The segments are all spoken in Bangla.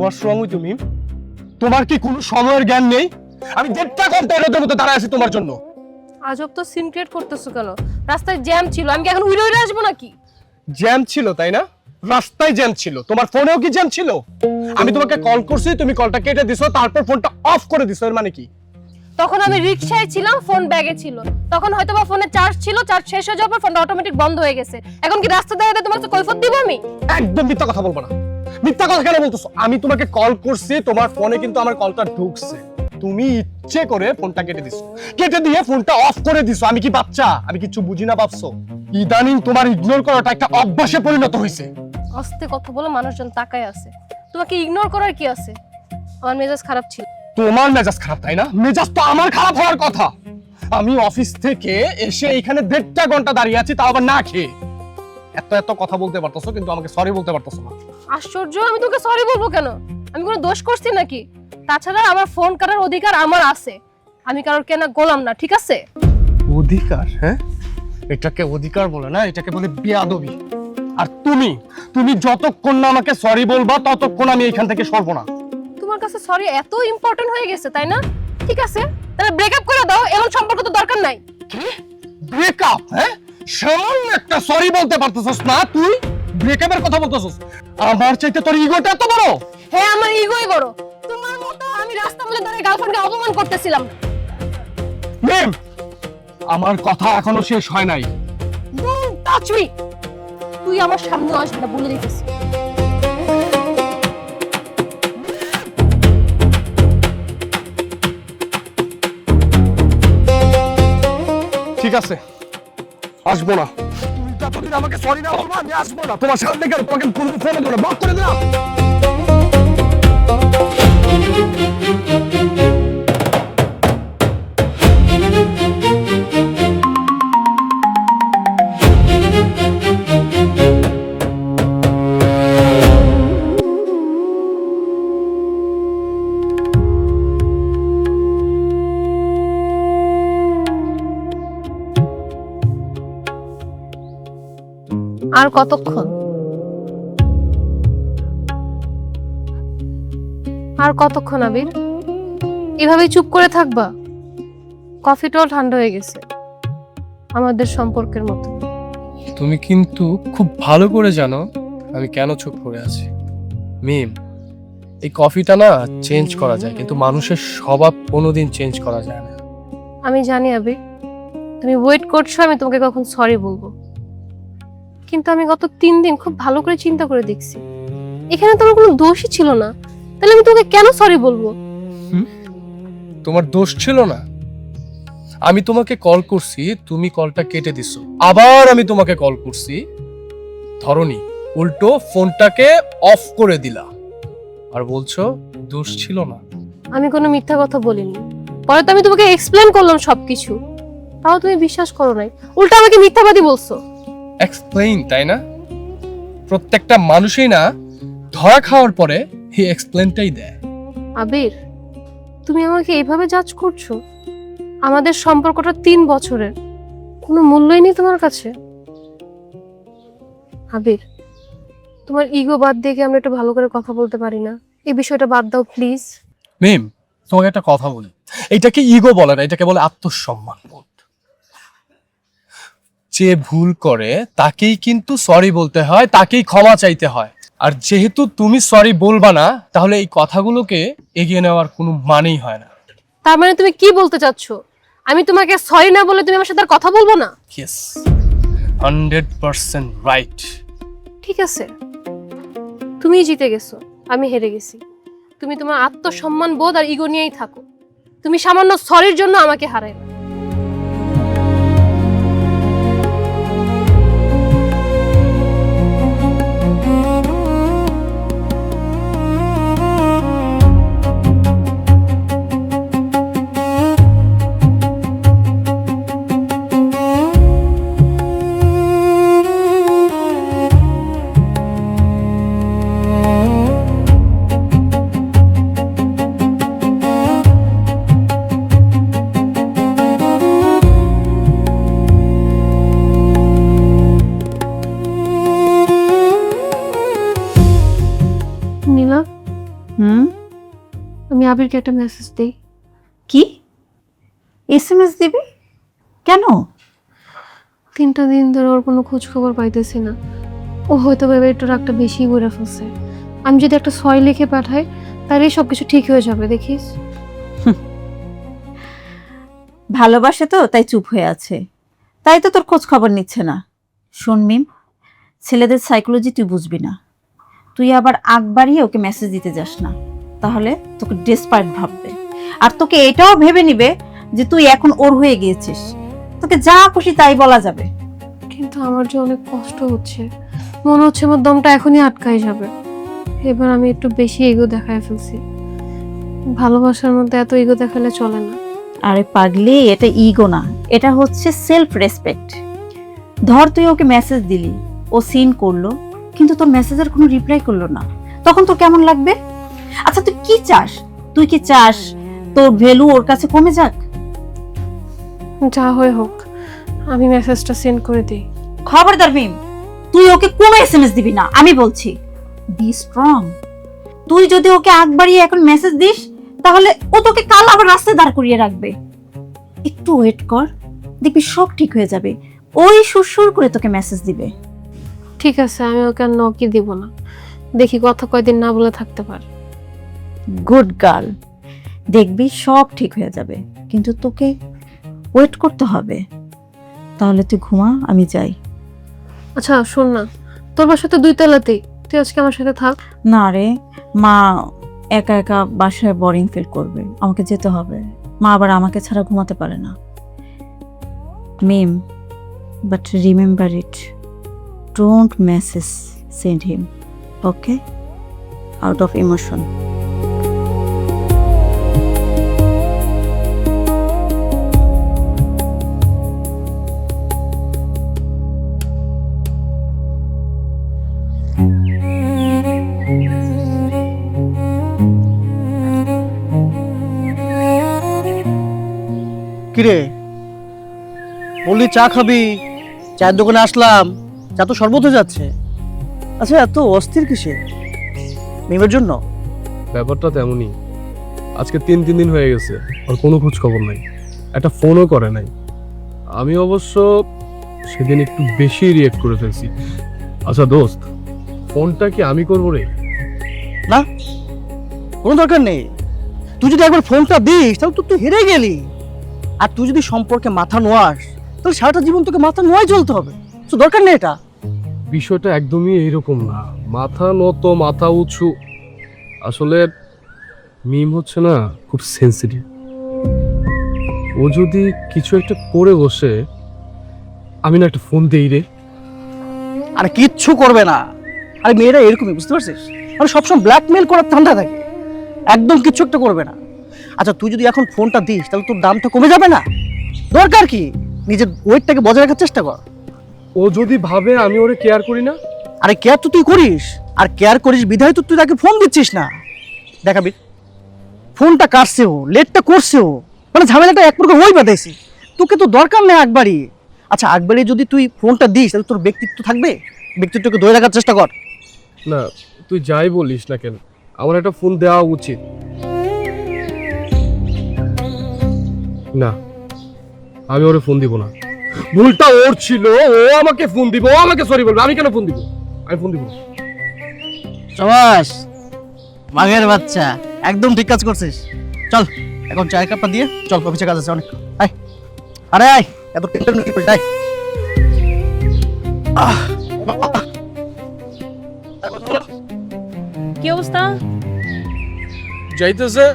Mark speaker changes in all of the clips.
Speaker 1: হোয়াটস রং উইথ তুমি? তোমার কি কোনো সময়ের জ্ঞান নেই? আমি 1.5 ঘন্টা রোদের মধ্যে দাঁড়ায় আছি তোমার জন্য।
Speaker 2: আজব তো সিন ক্রিয়েট করতেছো কেন? রাস্তায় জ্যাম ছিল, আমি কি এখন উড়ে উড়ে আসবো নাকি?
Speaker 1: জ্যাম ছিল তাই না? রাস্তায় জ্যাম ছিল, তোমার ফোনেও কি জ্যাম ছিল? আমি তোমাকে কল করছি, তুমি কলটা কেটে দিছো, তারপর ফোনটা অফ করে দিছো, এর মানে কি?
Speaker 2: তখন আমি রিকশায় ছিলাম, ফোন ব্যাগে ছিল। তখন হয়তো বা ফোনে চার্জ ছিল, চার্জ শেষ হয়ে যাওয়ার পর ফোনটা অটোমেটিক বন্ধ হয়ে গেছে। এখন কি রাস্তা দাঁড়িয়ে তোমার কাছে কৈফিয়ত দিব আমি?
Speaker 1: একদম মিথ্যা কথা বলবো না। মিথ্যা কথা কেন বলতেছো? আমি তোমাকে কল করছি, তোমার ফোনে কিন্তু আমার কলটা ঢুকছে। তুমি ইচ্ছে করে ফোনটা কেটে দিছো, কেটে দিয়ে ফোনটা অফ করে দিছো। আমি কি বাচ্চা? আমি কিছু বুঝি না ভাবছো? ইদানিং তোমার ইগনোর করাটা একটা অভ্যাসে পরিণত হয়েছে।
Speaker 2: আস্তে কথা বলে মানুষজন তাকায় আছে, তোমাকে ইগনোর করার কি আছে? আমার মেজাজ খারাপ ছিল।
Speaker 1: তোমার মেজাজ খারাপ তাই না? মেজাজ তো আমার খারাপ হওয়ার কথা। আমি অফিস থেকে এসে এখানে 1.5 ঘন্টা দাঁড়িয়ে আছি, তাও আবার না খেয়ে। এত এত কথা বলতে পারতেছো, কিন্তু আমাকে সরি বলতে পারতেছো না।
Speaker 2: আশ্চর্য, আমি তোকে সরি বলবো কেন? আমি কোনো দোষ করছি নাকি? তাছাড়া আমার ফোন কাটার অধিকার আমার আছে, আমি কারোর কেনা গোলাম না, ঠিক আছে?
Speaker 1: অধিকার? হ্যাঁ, এটাকে অধিকার বলে না, এটাকে বলে বেয়াদবি। আর তুমি তুমি যতক্ষণ না আমাকে সরি বলবা, ততক্ষণ আমি এখান থেকে সরবো না।
Speaker 2: তোমার কাছে সরি এত ইম্পর্টেন্ট হয়ে গেছে তাই না? ঠিক আছে, তাহলে ব্রেকআপ করে দাও, এমন সম্পর্ক তো দরকার নাই।
Speaker 1: কি ব্রেকআপ? হ্যাঁ, সামান্য একটা সরি বলতে পারতেছস না তুই? ব্রেকআপের কথা বলতেছস? আমার চাইতে তোর ইগোটা এত বড়?
Speaker 2: হ্যাঁ, আমার ইগোই বড়। তোমার মতো আমি রাস্তার মধ্যে দাঁড়িয়ে গার্লফ্রেন্ডকে অপমান করতেছিলাম।
Speaker 1: মেম, আমার কথা এখনো শেষ হয় নাই।
Speaker 2: টাচ মি, তুই আমার সামনে আসবি না বলে দিতেছি।
Speaker 1: ঠিক আছে, আসবো না। তুমি যতদিন আমাকে সরি না বলবা, আমি আসবো না। তোমার সামনে গেলে তোমাকে ফোন করে ব্লক করে দিলাম।
Speaker 2: আর কতক্ষণ? আর কতক্ষণ আবির এভাবেই চুপ করে থাকবা? কফিটাও ঠান্ডা হয়ে গেছে, আমাদের সম্পর্কের মতো।
Speaker 3: তুমি কিন্তু খুব ভালো করে জানো আমি কেন চুপ করে আছি। মিম, এই কফিটা না চেঞ্জ করা যায়, কিন্তু মানুষের স্বভাব কোনোদিন চেঞ্জ করা যায় না।
Speaker 2: আমি জানি আবির, তুমি ওয়েট করছো আমি তোমাকে কখন সরি বলবো, কিন্তু আমি গত 3 দিন খুব ভালো করে চিন্তা করে দেখছি, এখানে তোমার কোনো দোষই ছিল না। তাহলে আমি তোমাকে কেন সরি বলবো?
Speaker 3: তোমার দোষ ছিল না? আমি তোমাকে কল করছি, তুমি কলটা কেটে দিছো। আবার আমি তোমাকে কল করছি, ধরনি, উল্টো ফোনটাকে অফ করে দিলা আর বলছো দোষ ছিল না।
Speaker 2: আমি কোনো মিথ্যা কথা বলিনি, পরে তো আমি তোমাকে এক্সপ্লেন করলাম সবকিছু, তাও তুমি বিশ্বাস করো নাই, উল্টো আমাকে মিথ্যাবাদী বলছো।
Speaker 3: এক্সপ্লেইন, তাই না? প্রত্যেকটা মানুষই না ধরা খাওয়ার পরে এই এক্সপ্লেনটাই দেয়।
Speaker 2: আবির, তুমি আমাকে এইভাবে জাজ করছো? আমাদের সম্পর্কটা 3 বছরের, কোনো মূল্যই নেই তোমার কাছে? আবির, তোমার ইগো বাদ দিয়ে কি আমরা একটু ভালো করে কথা বলতে পারি না? এই বিষয়টা বাদ দাও প্লিজ।
Speaker 3: মিম, তোমাকে একটা কথা বলি, এটাকে ইগো বলে না, এটাকে বলে আত্মসম্মান বোধ। যে ভুল করে তাকেই কিন্তু সরি বলতে হয়, তাকেই ক্ষমা চাইতে হয়। আর যেহেতু তুমি সরি বলবা না, তাহলে এই কথাগুলোকে এগিয়ে নেওয়ার কোনো মানেই হয় না।
Speaker 2: তার মানে তুমি কি বলতে চাচ্ছ? আমি তোমাকে সরি না বলে তুমি আমার সাথে আর কথা বলবো না?
Speaker 3: Yes, 100% right.
Speaker 2: ঠিক আছে, তুমি জিতে গেছো, আমি হেরে গেছি। তুমি তোমার আত্মসম্মান বোধ আর ইগো নিয়েই থাকো, তুমি সামান্য সরির জন্য আমাকে হারাই না। আবিরকে একটা মেসেজ দেই।
Speaker 4: কি এসএমএস দিবি? কেন?
Speaker 2: 3টা দিন ধরে ওর কোনো খোঁজ খবর পাইতেছি না। ও হয়তো ভেবে একটু রাগটা বেশি করে ফেলছে। আমি যদি একটা 6 লিখে পাঠাই তাহলে সবকিছু ঠিক হয়ে যাবে, দেখিস।
Speaker 4: ভালোবাসে তো তাই চুপ হয়ে আছে, তাই তো তোর খোঁজ খবর নিচ্ছে না। শোন মিম, ছেলেদের সাইকোলজি তুই বুঝবি না। তুই আবার আগ বাড়িয়ে ওকে মেসেজ দিতে যাস না, তাহলে তোকে ডেসপারেট ভাববে। আর তোকে এটাও ভেবে নিবে যে তুই এখন ওর হয়ে গিয়েছিস, তোকে যা খুশি তাই বলা যাবে।
Speaker 2: কিন্তু আমার যে অনেক কষ্ট হচ্ছে, মনে হচ্ছে আমার দমটা এখনই আটকাই যাবে। এবার আমি একটু বেশি ইগো দেখায় ফেলছি। ভালোবাসার মধ্যে এত ইগো দেখালে চলে না।
Speaker 4: আরে পাগলি, এটা ইগো না, এটা হচ্ছে সেলফ রেসপেক্ট। ধর তুই ওকে মেসেজ দিলি, ও সিন করলো, কিন্তু তোর মেসেজের কোনো রিপ্লাই করলো না, তখন তোর কেমন লাগবে? আচ্ছা তুই কি চাস? তুই কি চাস তোর ভ্যালু ওর কাছে কমে যাক?
Speaker 2: যা হয় হোক, আমি মেসেজটা সেন্ড করে দিই।
Speaker 4: খবরদার মিম, তুই ওকে কোনো এসএমএস দিবি না, আমি বলছি। Be strong. তুই যদি ওকে আগ বাড়িয়ে এখন মেসেজ দিস, তাহলে ও তোকে কাল আবার রাস্তায় দাঁড় করিয়ে রাখবে। একটু ওয়েট কর, দেখবি সব ঠিক হয়ে যাবে। ওই সুরসুর করে তোকে মেসেজ দিবে।
Speaker 2: ঠিক আছে, আমি ওকে আর নকি দিব না। দেখি কথা কয়দিন না বলে থাকতে পারে।
Speaker 4: গুড গার্ল, দেখবি সব ঠিক হয়ে যাবে, কিন্তু তোকে ওয়েট করতে হবে। তাহলে তুই ঘুমা, আমি যাই।
Speaker 2: আচ্ছা শোন না, তোর বাসা তো 2 তলাতেই, তুই আজকে আমার সাথে থাক।
Speaker 4: না রে মা, একা একা বাসায় বোরিং ফিল করবে, আমাকে যেতে হবে। মা আবার আমাকে ছাড়া ঘুমাতে পারে না। Mim, but remember it, don't message send him, okay? Out of emotion.
Speaker 5: কিরে বললি চা খাবি, চায়ের দোকানে আসলাম, চা তো শরবত হয়ে যাচ্ছে। আচ্ছা এত অস্থির কিসে? মিমের জন্য?
Speaker 3: ব্যাপারটা তেমনই। আজকে 3 দিন হয়ে গেছে, আর কোনো খোঁজ খবর নাই, একটা ফোনও করে নাই। আমি অবশ্য সেদিন একটু বেশি রিয়েক্ট করে ফেলছি। আচ্ছা দোস্ত, ফোনটা কি আমি করবো রে?
Speaker 5: না, কোনো দরকার নেই। তুই যদি একবার ফোনটা দিস তাহলে তুই হেরে গেলি। আর তুই যদি সম্পর্কে মাথা নোয়াস তাহলে সারাটা জীবন তোকে মাথা নোয়াই চলতে হবে। তো দরকার নেই এটা।
Speaker 3: বিষয়টা একদমই এইরকম না, মাথা নত মাথা উঁচু। আসলে মিম হচ্ছে না খুব সেন্সিটিভ। ও যদি কিছু একটা করে বসে, আমি না একটা ফোন দেই রে।
Speaker 5: আর কিচ্ছু করবে না। আরে মেয়েরা এরকমই, বুঝতে পারছিস? আর সবসময় ব্ল্যাকমেল করার ধান্দা থাকে, একদম কিচ্ছু একটা করবে না। আচ্ছা তুই যদি এখন ফোনটা দিস তাহলে তোর দামটা কমে যাবে না? দরকার কি, নিজের ওয়েটটাকে বজায় রাখার চেষ্টা কর।
Speaker 3: ও যদি ভাবে আমি ওরে কেয়ার করি না।
Speaker 5: আরে কেয়ার তো তুই করিস, আর কেয়ার করিস বিধায় তো তুই তাকে ফোন দিচ্ছিস না। দেখাবি ফোনটা কাটছে ও, লেটটা করছে ও, মানে ঝামেলাটা এক প্রকার ওই বাঁধাইছে। তোকে তো দরকার নেই একবারই। আচ্ছা একবারে যদি তুই ফোনটা দিস তাহলে তোর ব্যক্তিত্ব থাকবে, ব্যক্তিত্বকে ধরে রাখার চেষ্টা কর।
Speaker 3: না তুই যাই বলিস না কেন, আমার একটা ফোন দেওয়া উচিত। না, আমি ওরে ফোন দিব না। ভুলটা ওর ছিল, ও আমাকে ফোন দিব, ও আমাকে সরি বলবে, আমি কেন ফোন দিব? আমি ফোন দিব না।
Speaker 5: সবাস বাঘের বাচ্চা, একদম ঠিক কাজ করছিস। চল এখন চায়ের কাপটা দিয়ে চল, অফিসে কাজ আছে অনেক। আয়, আরে আয়, এত টেনশন কি করিস? আয়।
Speaker 6: কি অবস্থা?
Speaker 3: যাইতেছে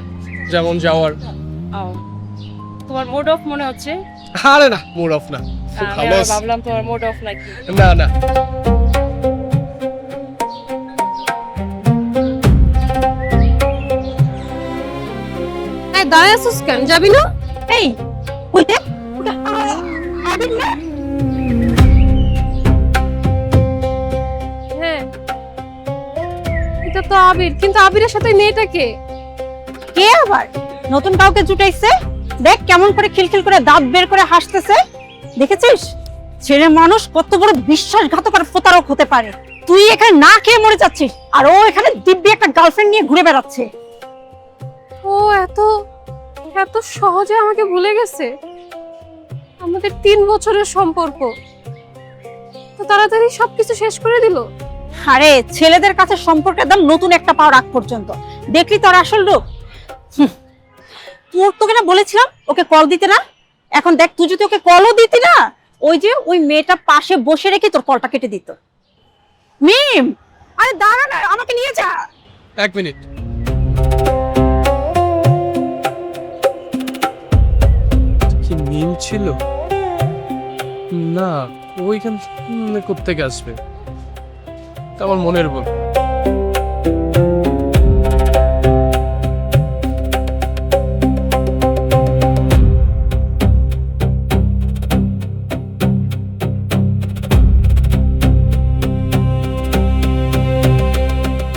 Speaker 3: যেমন যাওয়ার।
Speaker 6: তোমার মুড অফ মনে হচ্ছে।
Speaker 3: আরে না, মুড অফ না, খুব
Speaker 6: আমি
Speaker 3: ভালো
Speaker 6: আবার
Speaker 3: আছি।
Speaker 6: ভাবলাম তোমার মুড অফ নাকি।
Speaker 3: না না,
Speaker 2: এই দাঁড়ায় আছিস কেন, যাবি না?
Speaker 4: এই ওইটা
Speaker 2: হ্যাঁ, এটা তো আবির, কিন্তু আবিরের সাথে মেয়েটাকে।
Speaker 4: কে আবার নতুন কাউকে জুটাইছে? দেখ কেমন করে খিলখিল করে দাঁত বের করে হাসতেছে, দেখেছিস? ছেলে মানুষ কত বড় বিশ্বাসঘাতক আর প্রতারক হতে পারে। তুই এখানে না খেয়ে মরে যাচ্ছিস, আর ও এখানে দিব্যি একটা গার্লফ্রেন্ড নিয়ে ঘুরে বেড়াচ্ছে।
Speaker 2: ও এত এত সহজে আমাকে ভুলে গেছে? আমাদের 3 বছরের সম্পর্ক তো তাড়াতাড়ি সবকিছু শেষ করে দিল।
Speaker 4: আরে ছেলেদের কাছে সম্পর্কের দাম নতুন একটা পাওয়ার আগ পর্যন্ত। দেখলি তোর আসল রূপ? তোকে না বলেছিলাম ওকে কল দিতে না, এখন দেখ তুই যদি ওকে কলও দিতি না, ওই মেয়েটা পাশে বসে রেখে তোর কলটা কেটে দিত। মিম, আরে দাঁড়া না, আমাকে নিয়ে যা।
Speaker 3: 1 মিনিট। কি মিম ছিল? না, ওইখান কোত্থেকে আসবে? তা আমার মনের ভুল।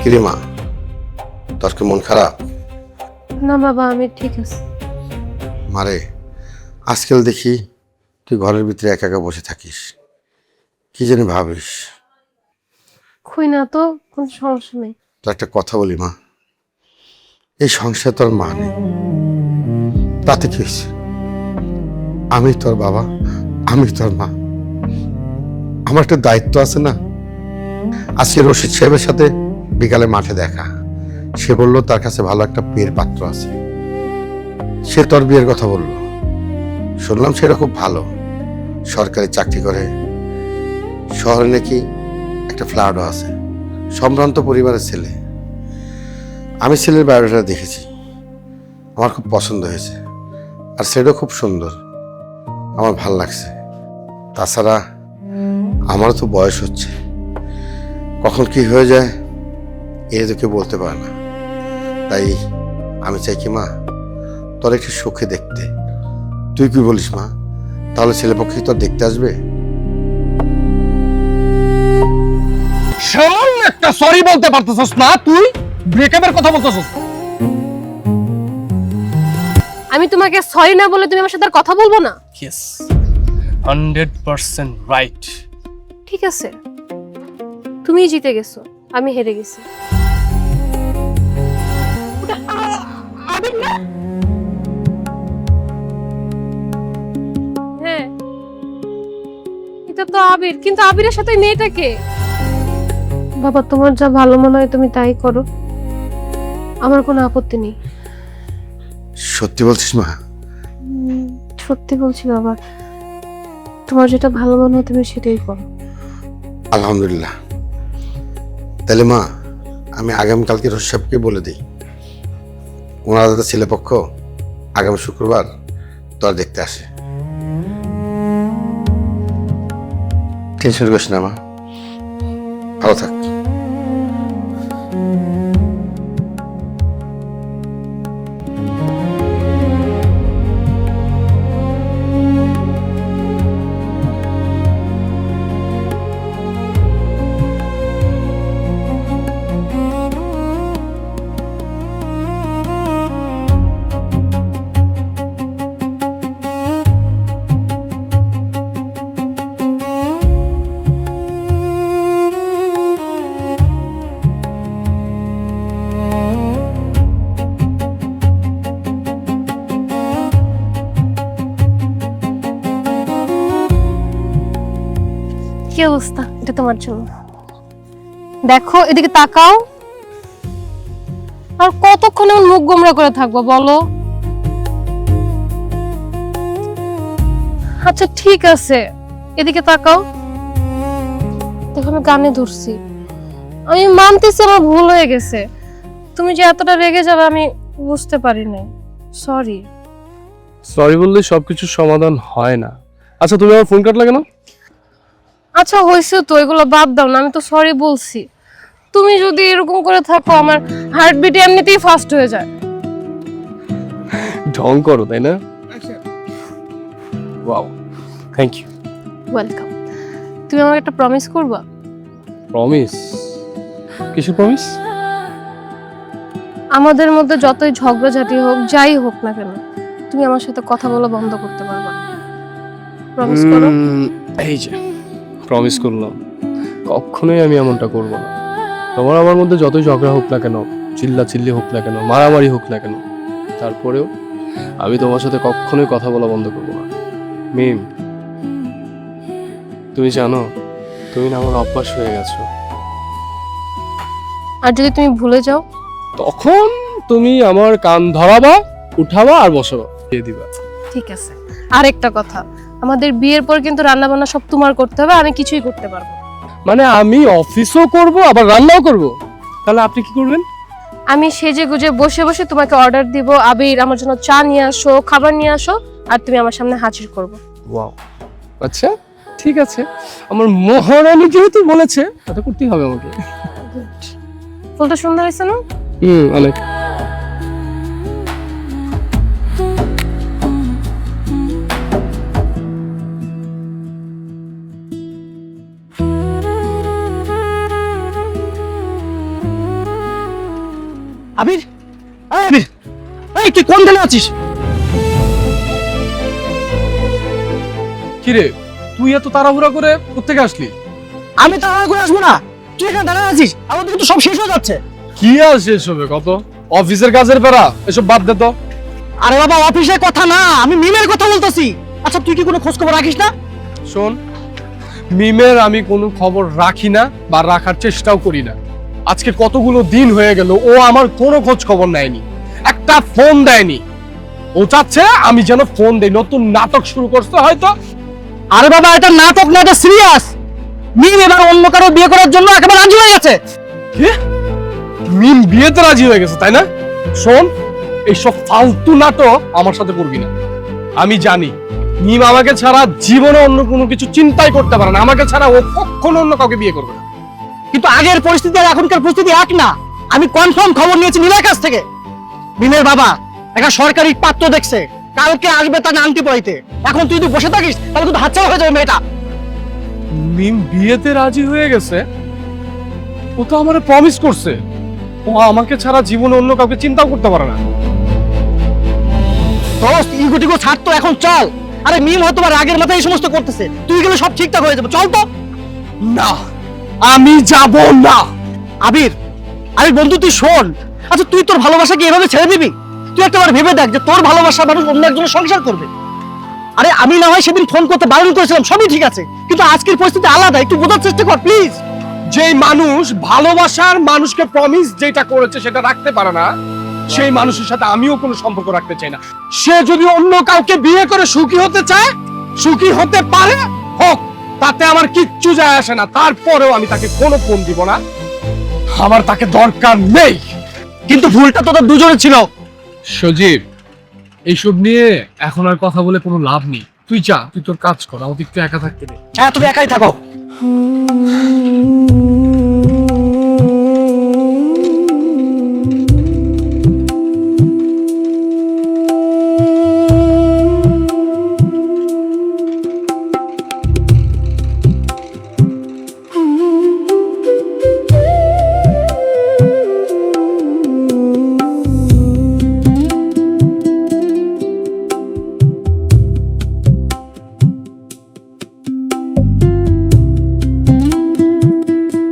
Speaker 7: কিরে মা, তোর কি মন খারাপ?
Speaker 2: না বাবা, আমি ঠিক আছে।
Speaker 7: মারে, আজকাল দেখি তুই ঘরের ভিতরে একা একা বসে থাকিস, কি জানি ভাবিস?
Speaker 2: কই না তো, কোনো সমস্যা নেই।
Speaker 7: তো একটা কথা বলি মা, এই সংসার তোর মা নেই, তাতে কি হয়েছে? আমি তোর বাবা, আমি তোর মা, আমার একটা দায়িত্ব আছে না? আজকে রশিদ সাহেবের সাথে বিকালে মাঠে দেখা, সে বলল তার কাছে ভালো একটা বিয়ের পাত্র আছে, সে তোর বিয়ের কথা বলল। শুনলাম সেটা খুব ভালো, সরকারি চাকরি করে, শহরে নাকি একটা ফ্ল্যাটও আছে, সম্ভ্রান্ত পরিবারের ছেলে। আমি ছেলের বায়োডাটা দেখেছি, আমার খুব পছন্দ হয়েছে, আর সেটাও খুব সুন্দর, আমার ভাল লাগছে। তাছাড়া আমারও তো বয়স হচ্ছে, কখন কি হয়ে যায় এ তো কেউ বলতে পারে না। তাই আমি চাই কি মা, তোর একটু সুখে দেখতে। তুই কি বলিস মা? তাহলে ছেলেপক্ষে তোর দেখতে আসবে?
Speaker 1: সামান্য একটা সরি বলতে পারতেছস না? তুই ব্রেকআপের কথা বলতেছস?
Speaker 2: আমি তোমাকে সরি না বলে তুমি আমার সাথে আর কথা বলবো না?
Speaker 3: Yes, 100% right.
Speaker 2: ঠিক আছে, তুমিই জিতে গেছো, আমি হেরে গেছি। হ্যাঁ, এটা তো আবির, কিন্তু আবিরের সাথে মেয়েটাকে। বাবা, তোমার যা ভালো মনে হয় তুমি তাই করো, আমার কোনো আপত্তি নেই।
Speaker 7: সত্যি বলছিস মা?
Speaker 2: সত্যি বলছি বাবা, তোমার যেটা ভালো মনে হয় তুমি সেটাই করো।
Speaker 7: আলহামদুলিল্লাহ। তাহলে মা, আমি আগামীকালকে রশিদ সাহেবকে বলে দিই, ওনার দাদা ছেলেপক্ষ আগামী শুক্রবার তোর দেখতে আসে। টেনশন করিস না মা, ভালো থাক।
Speaker 2: কি অবস্থা? এটা তোমার জন্য। দেখো, এদিকে তাকাও। আর কতক্ষণ এমন মুখ গোমড়া করে থাকবো বলো? আচ্ছা ঠিক আছে, এদিকে তাকাও। দেখো, আমি কানে ধরছি, আমি মানতেছি আমার ভুল হয়ে গেছে। তুমি যে এতটা রেগে যাবে আমি বুঝতে পারিনি, সরি।
Speaker 3: সরি বললে সবকিছু সমাধান হয় না। আচ্ছা, তুমি আমার ফোন কাটলা কেন?
Speaker 2: আচ্ছা হয়েছে তো, এগুলো বাদ দাও না, আমি তো সরি বলছি। তুমি যদি এরকম করে থাকো আমার হার্টবিট এমনিতেই ফাস্ট হয়ে যায়।
Speaker 3: ঢং করো, তাই না? Wow, thank you.
Speaker 2: ওয়েলকাম। তুমি আমাকে একটা প্রমিস করবা?
Speaker 3: প্রমিস? কিসের প্রমিস?
Speaker 2: আমাদের মধ্যে যতই ঝগড়াঝাটি হোক, যাই হোক না কেন, তুমি আমার সাথে কথা বলা বন্ধ করতে পারবা। প্রমিস করো।
Speaker 3: এই যে প্রমিস করলাম, কখনোই আমি এমনটা করব না। তোমার আমার মধ্যে যতই ঝগড়া হোক না কেন, চিল্লা চিল্লি হোক না কেন, মারামারি হোক না কেন, তারপরেও আমি তোমার সাথে কখনোই কথা বলা বন্ধ করবো না। মিম, তুমি জানো তুমি না আমার অভ্যাস হয়ে গেছো।
Speaker 2: আর যদি তুমি ভুলে যাও?
Speaker 3: তখন তুমি আমার কান ধরাবা, উঠাবা আর বসাবা, দিয়ে দিবা।
Speaker 2: ঠিক আছে। আরেকটা কথা, আমাদের বিয়ের পর কিন্তু রান্না বান্না সব তোমার করতে হবে, আমি কিছুই করতে পারবো না।
Speaker 3: মানে আমি অফিসও করব আবার রান্নাও করব? তাহলে আপনি কি করবেন?
Speaker 2: আমি সেজে গুজে বসে বসে তোমাকে অর্ডার দিব, আবির আমার জন্য চা নিয়ে আসো, খাবার নিয়ে আসো, আর তুমি আমার সামনে হাজির করবো।
Speaker 3: ওয়াও, আচ্ছা ঠিক আছে, আমার মহারানী যেহেতু বলেছে এটা করতেই হবে আমাকে।
Speaker 2: ফুলটা সুন্দর হয়েছে না?
Speaker 3: অনেক।
Speaker 5: আবির, এই আবির, এই তুই কোন দিনে আছিস?
Speaker 3: কিরে, তুই এত তাড়াহুড়া করে কোত্থেকে আসলি?
Speaker 5: আমি তাড়াহুড়া করে আসবো না, তুই এখানে দাঁড়ায় আছিস, আমার কিন্তু সব শেষ হয়ে যাচ্ছে।
Speaker 3: কি আর শেষ হবে, কত অফিসের কাজের বেড়া, এসব বাদ দে তো।
Speaker 5: আরে বাবা, অফিসের কথা না, আমি মিমের কথা বলতেছি। আচ্ছা তুই কি কোনো খোঁজ খবর রাখিস না?
Speaker 3: শোন, মিমের আমি কোনো খবর রাখি না বা রাখার চেষ্টাও করি না। আজকে কতগুলো দিন হয়ে গেল ও আমার কোনো খোঁজ খবর নেয়নি, একটা ফোন দেয়নি। ও চাচ্ছে আমি যেন ফোন দেই, নতুন নাটক শুরু করছে হয়তো।
Speaker 5: আরে বাবা, এটা নাটক না, এটা সিরিয়াস। মিম এবার অন্য কারো বিয়ে করার জন্য একেবারে রাজি হয়ে গেছে।
Speaker 3: কি? মিম বিয়েতে রাজি হয়ে গেছে, তাই না? শোন, এইসব ফালতু নাটক আমার সাথে করবি না। আমি জানি মিম আমাকে ছাড়া জীবনে অন্য কোনো কিছু চিন্তাই করতে পারে না, আমাকে ছাড়া ও কখনো অন্য কাউকে বিয়ে করবে না।
Speaker 5: কিন্তু আগের পরিস্থিতি আর এখনকার পরিস্থিতি এক না। আমি কনফার্ম খবর নিয়েছি মিমের কাছ থেকে। মিমের বাবা একটা সরকারি পাত্র দেখছে, কালকে আসবে তার আংটি পড়াইতে। এখন তুই যদি বসে থাকিস তাহলে কিন্তু হাতছাড়া হয়ে যাবে মেয়েটা।
Speaker 3: মিম বিয়েতে রাজি হয়ে গেছে? ও তো আমারে প্রমিস করছে ও আমাকে ছাড়া জীবনে অন্য কাউকে চিন্তাও করতে পারে না।
Speaker 5: দোস্ত, ইগোটিগো ছাড় তো, এখন চল। আরে মিম হয়তো বা রাগের মাথায় এই সমস্ত করতেছে, তুই গেলে সব ঠিকঠাক হয়ে যাবে, চল তো।
Speaker 3: না, আমি যাব না।
Speaker 5: আবির, আরে বন্ধু তুই শোন। আচ্ছা তুই তোর ভালোবাসাকে এভাবে ছেড়ে দিবি? তুই একটাবার ভেবে দেখ যে তোর ভালোবাসা মানুষ অন্য একজনের সংসার করবে। আরে আমি না হয় সেদিন ফোন করতে বারণ করেছিলাম, সবই ঠিক আছে, কিন্তু আজকের পরিস্থিতি আলাদা, একটু বোঝার চেষ্টা কর প্লিজ।
Speaker 3: যেই মানুষ ভালোবাসার মানুষকে প্রমিস যেটা করেছে সেটা রাখতে পারে না, সেই মানুষের সাথে আমিও কোনো সম্পর্ক রাখতে চাই না। সে যদি অন্য কাউকে বিয়ে করে সুখী হতে চায়, সুখী হতে পারে, হোক, তাতে আমার কিচ্ছু যায় আসে না। তারপরেও আমি তাকে কোনো ফোন দিব না, আমার তাকে দরকার নেই।
Speaker 5: কিন্তু ভুলটা তোদের দুজনের ছিল।
Speaker 3: সজীব, এইসব নিয়ে এখন আর কথা বলে কোনো লাভ নেই। তুই যা, তুই তোর কাজ কর, আমাকে একটু একা থাকতে দে।
Speaker 5: হ্যাঁ, তুমি একাই থাকো।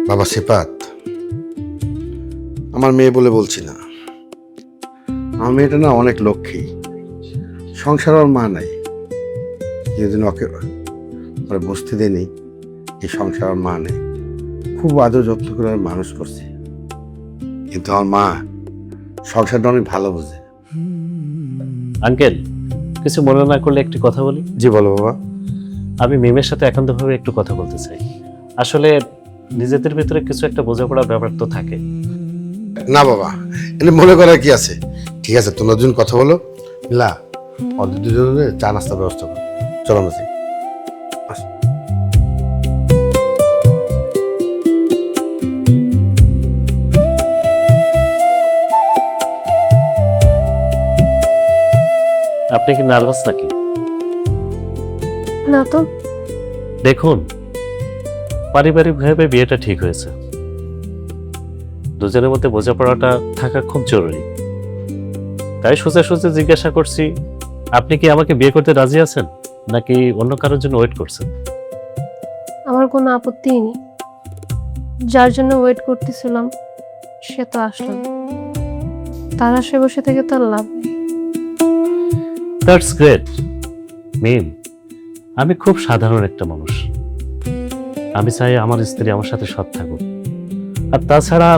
Speaker 7: বাবা সিপাত, আমার মেয়ে বলে বলছি না, আমার মেয়েটা না অনেক লক্ষ্মী, সংসার ওর মা নাই, যেদিন ওকে ওরা বসতে দেয়নি, এই সংসার ওর মা নেই, খুব আদর যত্ন করে ওর মানুষ করছে। কিন্তু আমার মা সংসারটা অনেক ভালো বোঝে।
Speaker 8: আঙ্কেল, কিছু মনে না করলে একটি কথা বলি?
Speaker 7: জি বলো বাবা।
Speaker 8: আমি মিমের সাথে একান্তভাবে একটু কথা বলতে চাই। আসলে নিজেদের ভিতরে কিছু একটা বোঝাপড়ার ব্যাপার তো থাকে।
Speaker 7: না বাবা, এনে মনে করার কি আছে? ঠিক আছে, তোমরা দুজন কথা বলো, মিলা ওদের দুজনের চা নাস্তার ব্যবস্থা করো। চলো আমরা যাই। আসো।
Speaker 8: আপনি কি নার্ভাস নাকি?
Speaker 2: না তো।
Speaker 8: দেখুন, পারিবারিকভাবে বিয়েটা ঠিক হয়েছে, দুজনের মধ্যে বোঝাপড়াটা থাকা খুব জরুরি। তাই সোজা সোজা জিজ্ঞাসা করছি, আপনি কি আমাকে বিয়ে করতে রাজি আছেন নাকি অন্য কারোর জন্য ওয়েট করছেন?
Speaker 2: আমার কোনো আপত্তিই নেই, যার জন্য ওয়েট করতেছিলাম সে তো আসলো না, তার আশে বসে থেকে তো আর লাভ নেই।
Speaker 8: That's great. মিম, আমি খুব সাধারণ একটা মানুষ। আমি চাই আমার স্ত্রী আমার সাথে সৎ থাকুক। আর তাছাড়া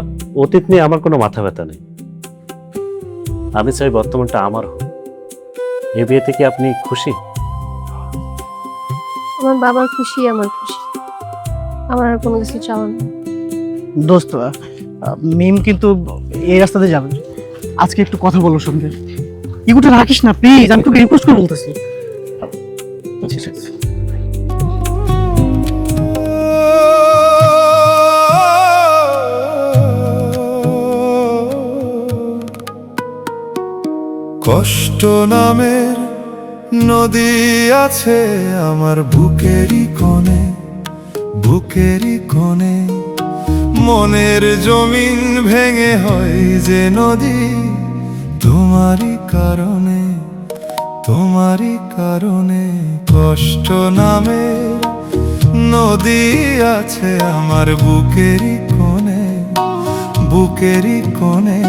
Speaker 8: অতীত নিয়ে আমার কোনো মাথা ব্যথা নেই। আমি চাই বর্তমানটা আমার হোক। এই বিয়েতে কি আপনি খুশি?
Speaker 2: আমার বাবার খুশি, আমার খুশি। আমার আর কোনো কিছু চাওয়ার নেই।
Speaker 5: দোস্ত, মিম কিন্তু এই রাস্তাতে যাবে। আজকে একটু কথা বলো সঙ্গে। ইগুটা রাখিস না প্লিজ, আমি তোকে রিকোয়েস্ট করে বলতেছি।
Speaker 9: কষ্ট নামের নদী আছে আমার বুকেরই কোণে, বুকেরই কোণে। মনের জমিন ভেঙে হয় যে নদী, তোমারই কারণে, তোমারই কারণে। কষ্ট নামের নদী আছে আমার বুকেরই কোণে, বুকেরই কোণে।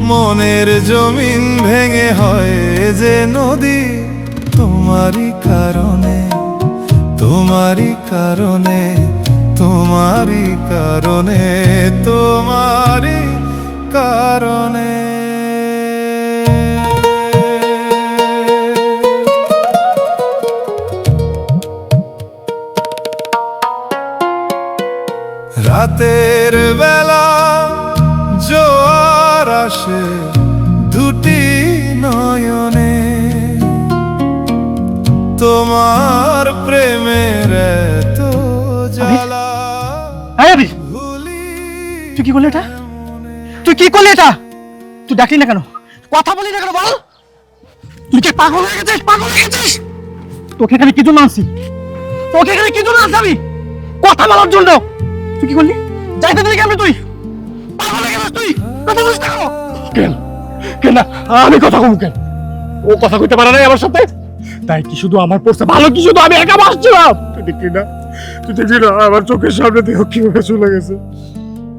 Speaker 9: মনের জমিন ভেঙে হয় যে নদী, তোমারই কারণে, তোমারই কারণে, তোমারই কারণে, তোমারই কারণে। রাতের বেলা জোয়ার আসে দুটি নয়নে, তোমার প্রেমের এত জ্বালা ভুলি।
Speaker 5: তুই কি করলি এটা? তুই কি করলি এটা? তুই ডাকলি না কেন? কথা বলি না কেন বল? তুই কি পাগল হয়ে গেছিস? পাগল হয়ে গেছিস? তোকে এখানে কি জন্য আনছি? তোকে এখানে কি জন্য আনছি আমি? কথা বলার জন্য। তুই কি করলি? যাইতে দিলি কেন তুই? পাগল হয়ে গেছিস তুই? কথা বলিস না কেন?
Speaker 1: কেন কেন আমি কথা কম কেন? ও কথা কইতে পারে নাই আমার সাথে, তাই কি শুধু আমার পড়ছে ভালো? কি শুধু আমি একা বাসছিলাম? তুই দেখলি না, তুই দেখলি না আমার চোখের সামনে দিয়ে কিভাবে চলে গেছে?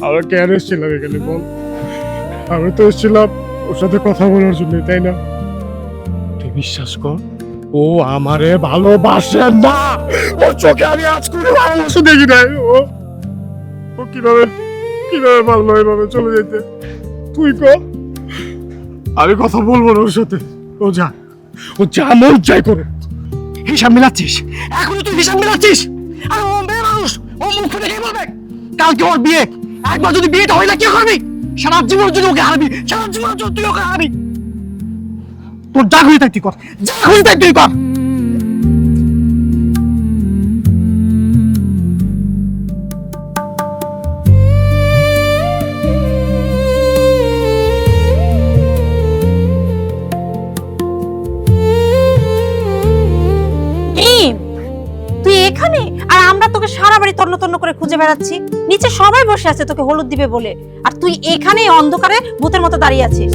Speaker 1: আমরা কেন এসেছিলাম এখানে বল? আমি তো এসেছিলাম ওর সাথে কথা বলার জন্য, তাই না? তুই বিশ্বাস কর, ও আমারে ভালোবাসে না। ওর চোখে আমি আজ করে ভালোবাসা দেখি নাই। ও কিভাবে কিভাবে পারলো এভাবে চলে যেতে? তুই কর, আমি কথা বলবো না ওর সাথে। ও যা, ও যা মন চাই করে।
Speaker 5: হিসাব মিলাচ্ছিস? এখনো তুই হিসাব মিলাচ্ছিস? আর ও মেয়ে মানুষ, ও মুখ ফুটে কি বলবে? কালকে ওর বিয়ে, একবার যদি বিয়েটা হয় না কি করবি? সারা জীবন যদি ওকে হারাবি, সারা জীবন যদি তুই ওকে হারাবি। তোর যা খুশি তাই তুই কর, যা খুশি তাই তুই কর।
Speaker 4: তুই এখানে আর আমরা তোকে সারা বাড়ি তন্ন তন্ন করে খুঁজে বেড়াচ্ছি। নিচে সবাই বসে আছে তোকে হলুদ দিবে বলে, আর তুই এখানে অন্ধকারে ভূতের মতো দাঁড়িয়ে আছিস।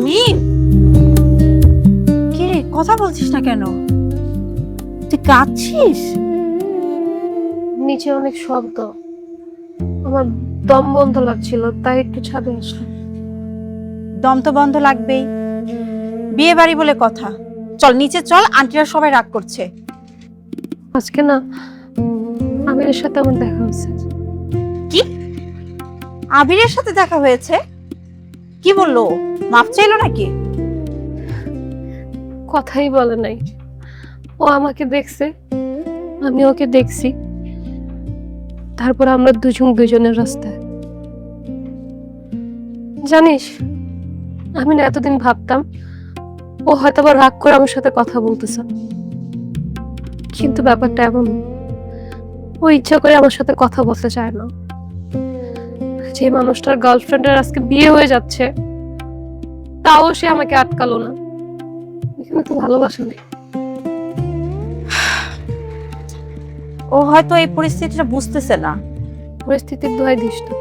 Speaker 4: মিম, কি রে, কথা বলছিস না কেন? তুই কাঁদছিস?
Speaker 2: নিচে অনেক শব্দ, আমার দম বন্ধ লাগছিল, তাই একটু ছাদে আসলাম।
Speaker 4: দম তো বন্ধ লাগবেই, বিয়ে বাড়ি বলে কথা। চল নিচে চল, আন্টিরা সবাই রাগ করছে।
Speaker 2: আজকে না আমিরের সাথে আমার দেখা হয়েছে।
Speaker 4: কি? আবিরের সাথে দেখা হয়েছে? কি বললো? মাপ চাইলো নাকি?
Speaker 2: কথাই বলে নাই। ও আমাকে দেখছে, আমি ওকে দেখছি, তারপর আমরা দুজনের রাস্তায়। জানিস, আমি না এতদিন ভাবতাম ও হয়তো আবার রাগ করে আমার সাথে কথা বলতেছে, কিন্তু ব্যাপারটা এমন, ও ইচ্ছা করে আমার সাথে কথা বলতে চায় না। যে মানুষটার গার্লফ্রেন্ডের আজকে বিয়ে হয়ে যাচ্ছে, তাও সে আমাকে আটকালো না। এখানে তো ভালোবাসা নেই।
Speaker 4: ও হয়তো এই পরিস্থিতিটা বুঝতেছে না।
Speaker 2: পরিস্থিতির দোহাই দিস তো,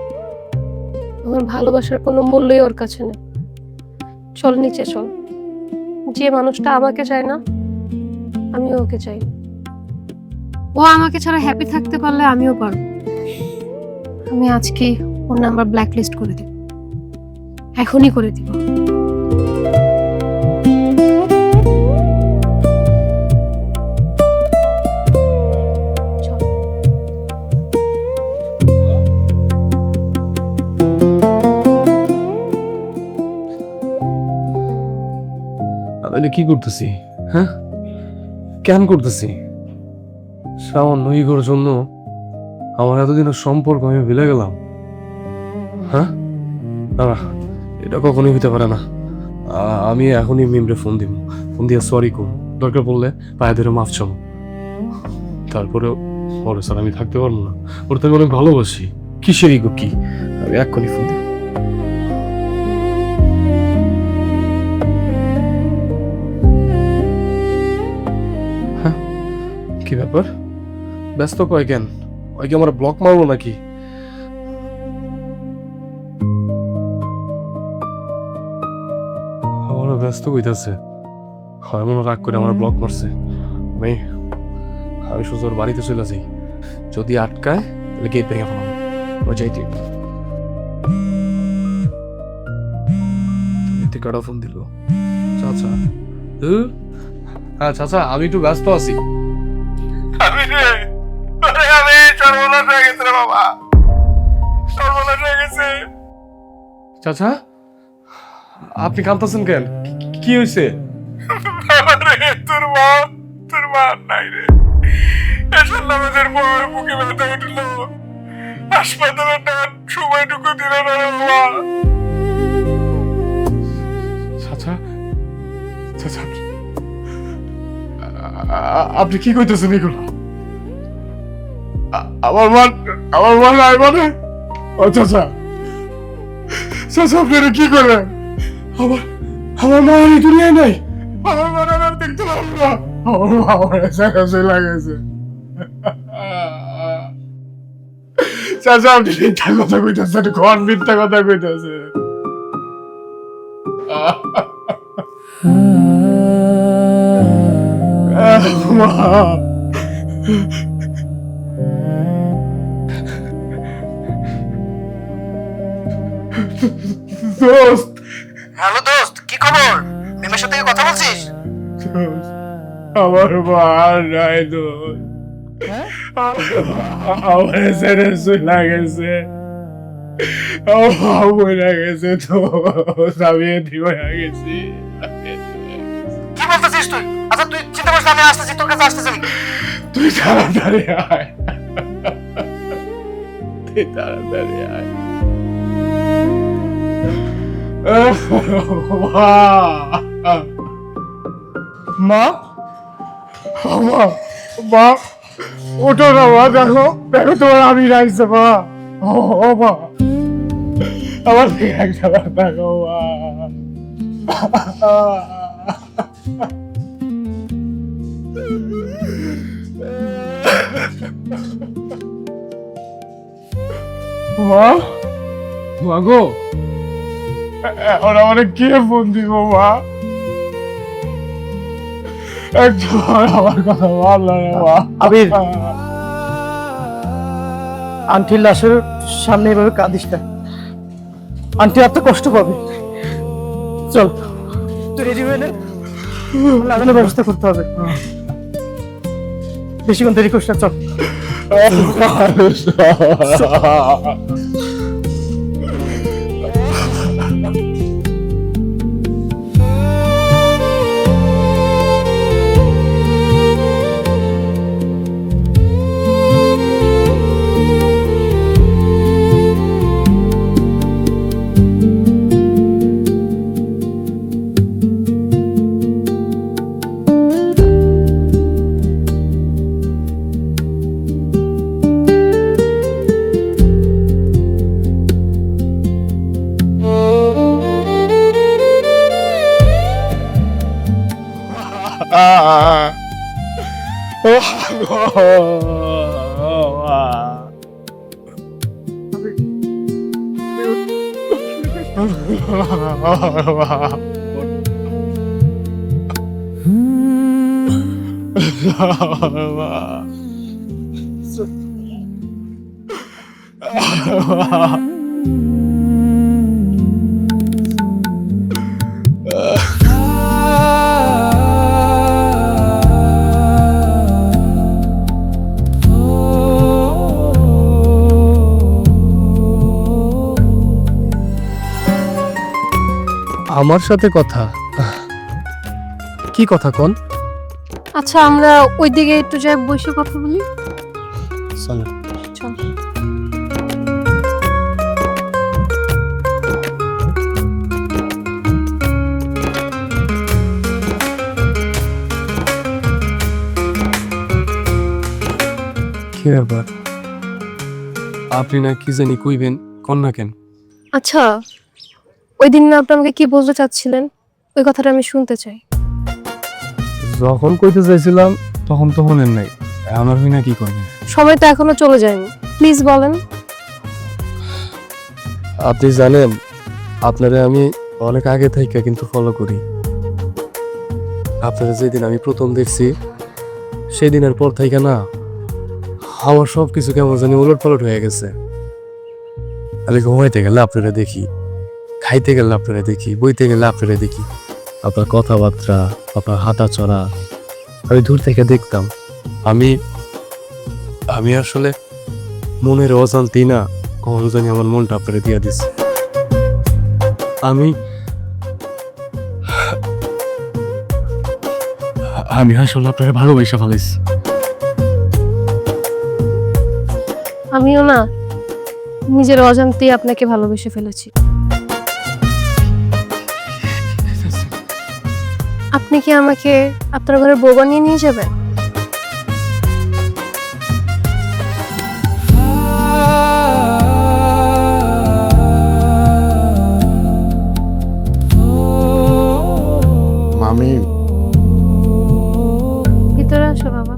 Speaker 2: আমার ভালোবাসার কোনো মূল্যই ওর কাছে নেই। চল নিচে চল, যে মানুষটা আমাকে চায় না আমি ওকে চাই। ও আমাকে ছাড়া হ্যাপি থাকতে পারলে আমিও পারবো। আমি আজকে ওর নাম্বার ব্ল্যাক লিস্ট করে দিব, এখনই করে দিব।
Speaker 3: এটা কি করতেছি? হ্যাঁ, কেন করতেছি? সামান্য ইগোর জন্য আমার এতদিনের সম্পর্ক আমি ভুলে গেলাম। হ্যাঁ, না না, এটা কখনোই হতে পারে না। আমি এখনই মিমরে ফোন দিব, ফোন দিয়ে সরি করব, দরকার পড়লে পায়ে ধরে মাফ চাবো। তারপরেও ওরে স্যার আমি থাকতে পারবো না, ওর তো আমি অনেক ভালোবাসি। কিসের ইগো কি? আমি এক্ষুনি ফোন দিব। হ্যাঁ, কি ব্যাপার? ব্যস্ত কয় কেন? ওই কি আমার ব্লক মারবো নাকি? আমারও ব্যস্ত কইতাছে, হয় মনে রাগ করে আমার ব্লক মারছে। আমি সোজা ওর বাড়িতে চলে যাই, যদি আটকায় তাহলে গেট ভেঙে ফেলাম। ও যাইতে কাটা ফোন দিল। চাচা, হ্যাঁ চাচা, আমি একটু ব্যস্ত আছি।
Speaker 9: আমি সর্বনাশ হয়ে গেছে রে বাবা, সর্বনাশ হয়ে গেছে।
Speaker 3: চাচা, আপনি কাঁদতেছেন কেন? কি হয়েছে?
Speaker 9: তোর মা নাই রে। এসব নামাজের পর বুকে ব্যথা উঠলো, হাসপাতালে নেওয়ার সময়টুকু দিল না রে বাবা।
Speaker 3: চাচা, চাচা, আপনি কি কইতেছেন এগুলো? আমার মা নাই মানে? ও চাচা, চাচা আপনি এটা কি করলেন? আমার মা এই দুনিয়ায় নাই। আমার মা আর দেখতে পারবো না। আমার মা আমার জায়গা চলে গেছে। চাচা আপনি মিথ্যা কথা কইতেছেন, কোন মিথ্যা কথা কইতেছেন? মা, দোস্ত।
Speaker 5: হ্যালো দোস্ত, কি খবর? মিমের সাথে কথা বলছিস?
Speaker 3: আমার মা নাই দোস্ত, আমার ছেড়ে চলে গেছে। আমার মরে গেছে তো, আমি এটি হয়ে গেছি।
Speaker 5: কি বলতেছিস তুই? আচ্ছা তুই চিন্তা করিস না, আমি আসতেছি, তোর কাছে আসতেছি আমি।
Speaker 3: তুই তাড়াতাড়ি আয়, তুই তাড়াতাড়ি আয়। মা, মা, মা, ওঠো না মা, দেখো দেখো তোমার আমি রাখছে মা। ও মা, আমার দিকে একবার দেখো মা। মা, মা গো, এখন আমার কে ফোন দিব মা? একটু আমার কথা ভালো না মা।
Speaker 5: আবির, আন্টির লাশের সামনে এভাবে কাঁদিস না, আন্টি এত কষ্ট পাবে। চল তুই রেডি হয়ে নে, লাগানোর ব্যবস্থা করতে হবে। বেশিক্ষণ দেরি করিস না, চল।
Speaker 3: আমার সাথে কথা? কি কথা কোন?
Speaker 2: আচ্ছা আমরা ওইদিকে একটু যাই, বসে কথা বলি।
Speaker 3: চলো।
Speaker 2: চল।
Speaker 3: কি ব্যাপার? আপনি না কি জানি কইবেন, কোন না কেন?
Speaker 2: আচ্ছা ওই দিন না আপনি আমাকে কি বলতে চাচ্ছিলেন, ওই কথাটা আমি শুনতে চাই।
Speaker 3: যখন কইতে চাইছিলাম তখন তো মনে নাই, এখন আর না কি করবেন?
Speaker 2: সময় তো এখনো চলে যায়নি, প্লিজ বলেন।
Speaker 3: আপনি জানেন আপনারা আমি অনেক আগে থেকে কিন্তু ফলো করি। আপনারা যেদিন আমি প্রথম দেখছি সেই দিনের পর থেকে না আমার সব কিছু কেমন জানি উলট পালট হয়ে গেছে। আমি ঘুমাইতে গেলে আপনারা দেখি, খাইতে গেলে আপনারা দেখি, বইতে গেলে আপনারা দেখি। আপনার কথাবার্তা, আপনার হাঁটা চড়া আমি দূর থেকে দেখতাম। আমি আসলে মনের অজান্তেই না কখনো জানি আমার মনটা আপনারা দিয়ে দিচ্ছে। আমি আসলে আপনারা ভালোবাসা ফেলেছি।
Speaker 2: আমিও না নিজের অজান্তেই আপনাকে ভালোবেসে ফেলেছি। আপনি কি আমাকে আপনার ঘরের বউ বানিয়ে নিয়ে যাবেন?
Speaker 7: মামি,
Speaker 2: ভিতরে আসো বাবা।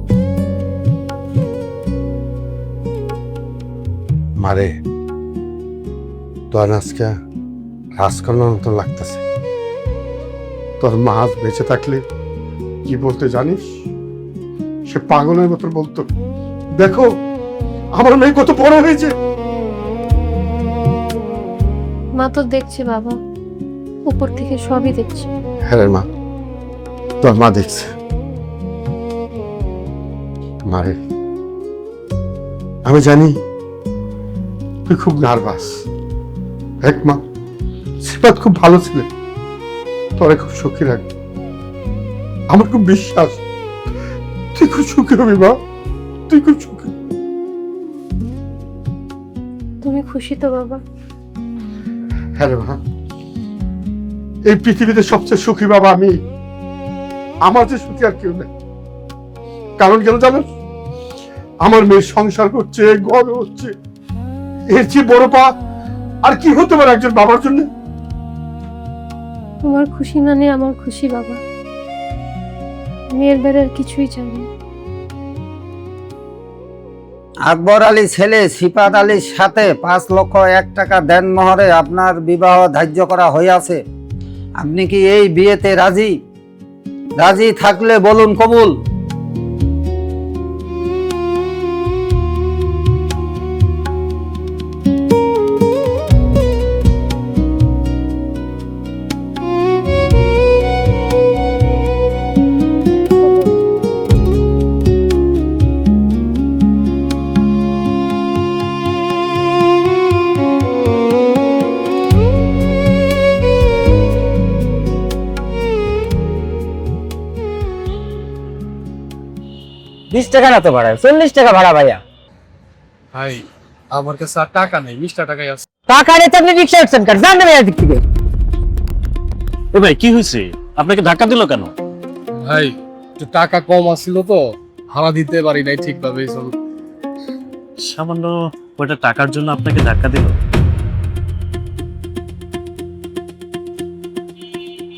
Speaker 7: মারে তোর আজকে রাজকন্যার মতো লাগতেছে। তোর মা আজ বেঁচে থাকলে কি বলতে জানিস? সে পাগলের মতো বলতো, দেখো আমার মেয়ে কত বড় হয়েছে।
Speaker 2: মা তো দেখছে বাবা, উপর থেকে সবই দেখছে।
Speaker 7: হ্যাঁ রে মা, তোর মা দেখছে। মারে আমি জানি তুই খুব নার্ভাস। এক মা সিফাত খুব ভালো ছিলে, তোরে খুব সুখী রাখবে। আমার খুব বিশ্বাস তুই খুব সুখী হবি মা, তুই খুব সুখী।
Speaker 2: তুমি খুশি তো বাবা?
Speaker 7: হ্যাঁ রে মা, এই পৃথিবীতে সবচেয়ে সুখী বাবা আমি। আমার যে সুখী আর কেউ নেই। কারণ কেন জানো? আমার মেয়ে সংসার করছে, ঘর হচ্ছে, এর চেয়ে বড় পা আর কি হতে পারে একজন বাবার জন্য?
Speaker 2: তোমার খুশি মানে আমার খুশি বাবা, মেয়ের বেড়ার কিছুই চাই না।
Speaker 10: আকবর আলী ছেলে সিফাত আলীর সাথে 5,01,000 টাকা দেনমোহরে আপনার বিবাহ ধার্য করা হইয়াছে। আপনি কি এই বিয়েতে রাজি? রাজি থাকলে বলুন কবুল।
Speaker 5: টাকা না তো ভাড়া, 40 টাকা ভাড়া ভাইয়া।
Speaker 3: ভাই আমার কাছে আর টাকা নেই, 20 টাকাই আছে।
Speaker 5: টাকা নিয়ে আপনি রিক্সা উঠছেন কার? জান না ভাইয়া দিক থেকে।
Speaker 8: এ ভাই কি হয়েছে? আপনাকে ধাক্কা দিল কেন?
Speaker 3: ভাই একটু টাকা কম আসছিল তো ভাড়া দিতে পারি নাই ঠিকভাবে। চলো।
Speaker 8: সামান্য কয়টা টাকার জন্য আপনাকে ধাক্কা দিল?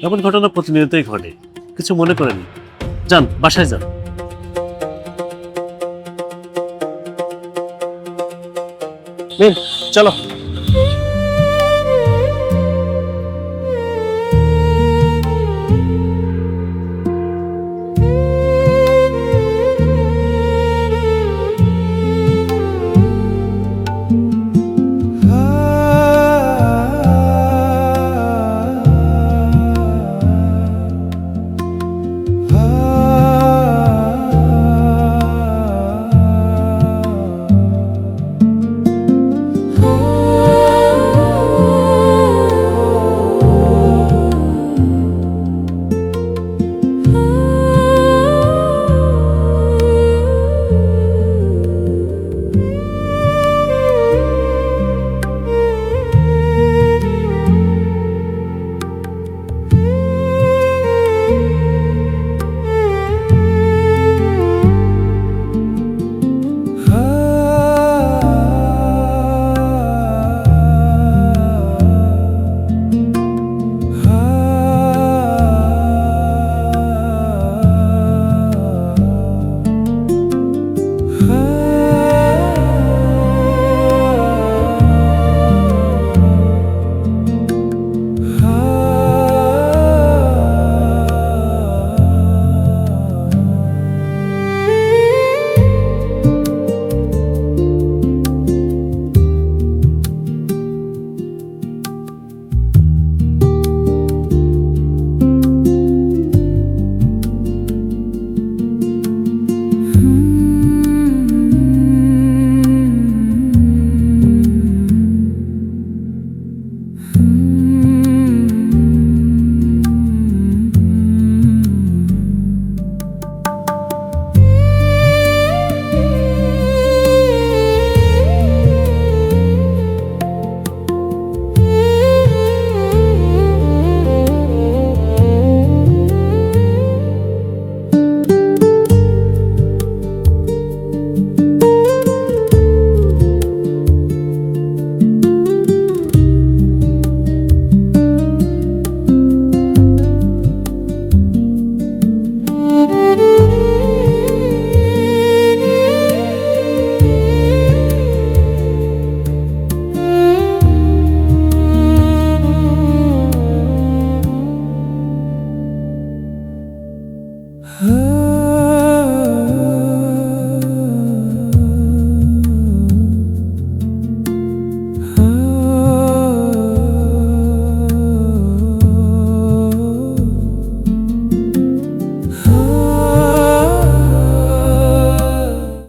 Speaker 8: এমন ঘটনা প্রতিনিয়তই ঘটে, কিছু মনে করেন। যান বাসায় যান। চলো।